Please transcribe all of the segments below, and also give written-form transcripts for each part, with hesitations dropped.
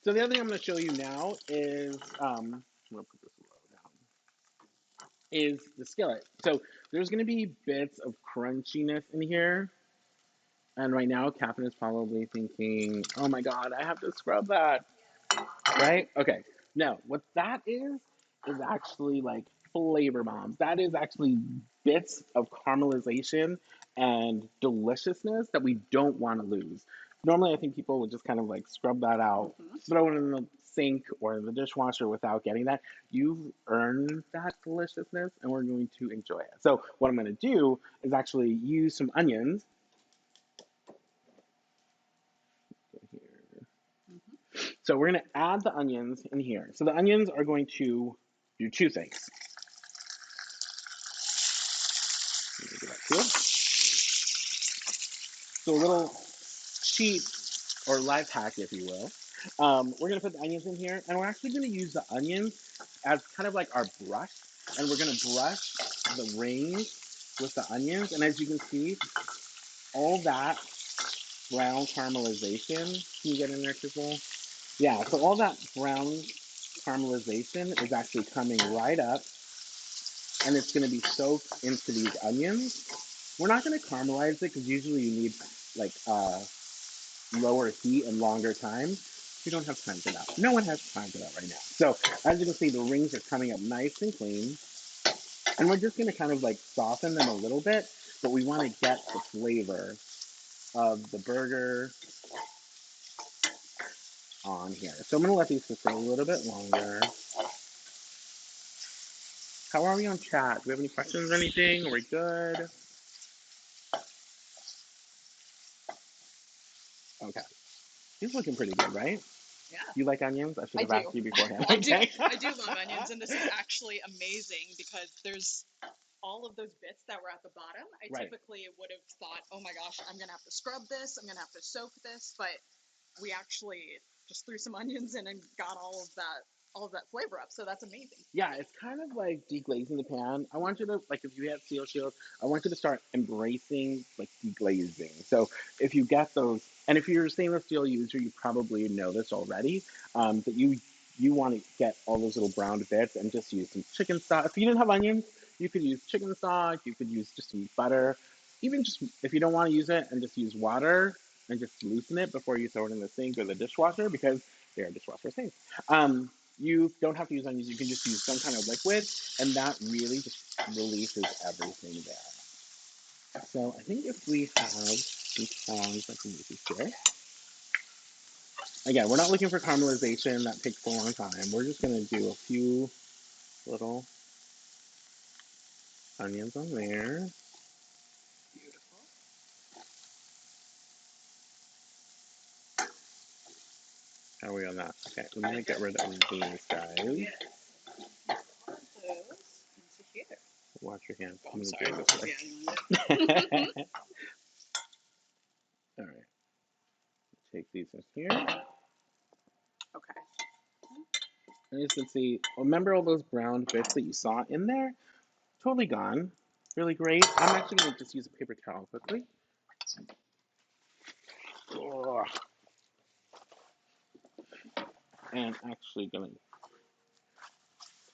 So the other thing I'm going to show you now is, I'm going to put this low down, is the skillet. So there's going to be bits of crunchiness in here. And right now, Catherine is probably thinking, oh my God, I have to scrub that, right? Okay. No, what that is actually like flavor bombs. That is actually bits of caramelization and deliciousness that we don't want to lose. Normally, I think people would just kind of like scrub that out, throw it in the sink or the dishwasher without getting that. You've earned that deliciousness, and we're going to enjoy it. So, what I'm going to do is actually use some onions. So we're going to add the onions in here. So the onions are going to do two things. Let me get that too. So a little cheat or life hack, if you will. We're going to put the onions in here, and we're actually going to use the onions as kind of like our brush, and we're going to brush the rings with the onions. And as you can see, all that brown caramelization. Can you get in there, Crystal? Yeah, so all that brown caramelization is actually coming right up, and it's going to be soaked into these onions. We're not going to caramelize it because usually you need like lower heat and longer time. We don't have time for that. No one has time for that right now. So as you can see, the rings are coming up nice and clean. And we're just going to kind of like soften them a little bit, but we want to get the flavor of the burger on here. So I'm going to let these cook for a little bit longer. How are we on chat? Do we have any questions or anything? Are we good? Okay. He's looking pretty good, right? Yeah. You like onions? I should have asked you beforehand. I do love onions, and this is actually amazing because there's all of those bits that were at the bottom. I typically would have thought, oh my gosh, I'm going to have to scrub this, I'm going to have to soak this, but we actually just threw some onions in and got all of that flavor up. So that's amazing. Yeah, it's kind of like deglazing the pan. I want you to, like, if you have SteelShield, I want you to start embracing, like, deglazing. So if you get those, and if you're a stainless steel user, you probably know this already, that you want to get all those little brown bits and just use some chicken stock. If you didn't have onions, you could use chicken stock, you could use just some butter, even just, if you don't want to use it, and just use water and just loosen it before you throw it in the sink or the dishwasher, because they are dishwasher safe. You don't have to use onions, you can just use some kind of liquid, and that really just releases everything there. So I think if we have some tongs, I can use these here. Again, we're not looking for caramelization, that takes a long time. We're just gonna do a few little onions on there. Beautiful. How are we on that? Okay, let me get rid of these guys. Yes. Put those into here. Watch your hands. Oh, I'm sorry. Yeah, All right. Take these in here. okay. And you can see, remember all those brown bits that you saw in there? Totally gone. Really great. I'm actually going to just use a paper towel quickly. Ugh. And actually going to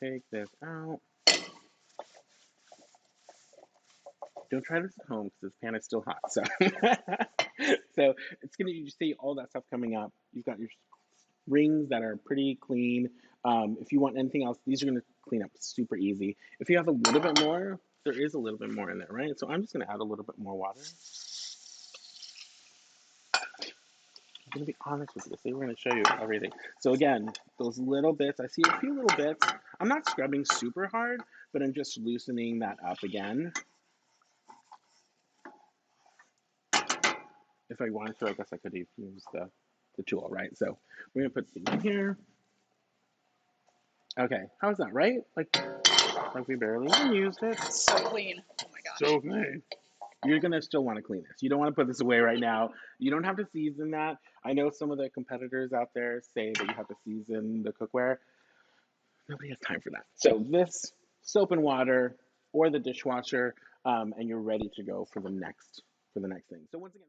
take this out. Don't try this at home because this pan is still hot. So, so it's going to, you see all that stuff coming up. You've got your rings that are pretty clean. If you want anything else, these are going to clean up super easy. If you have a little bit more, there is a little bit more in there, right? So I'm just going to add a little bit more water. I'm going to be honest with you. So we're going to show you everything. So again, those little bits, I see a few little bits. I'm not scrubbing super hard, but I'm just loosening that up again. If I wanted to, I guess I could use the tool, right? So we're going to put these in here. Okay, how's that, right? Like we barely even used it. So clean. Oh my gosh. So clean. You're going to still want to clean this. You don't want to put this away right now. You don't have to season that. I know some of the competitors out there say that you have to season the cookware. Nobody has time for that. So this, soap and water or the dishwasher, and you're ready to go for the next thing. So once again,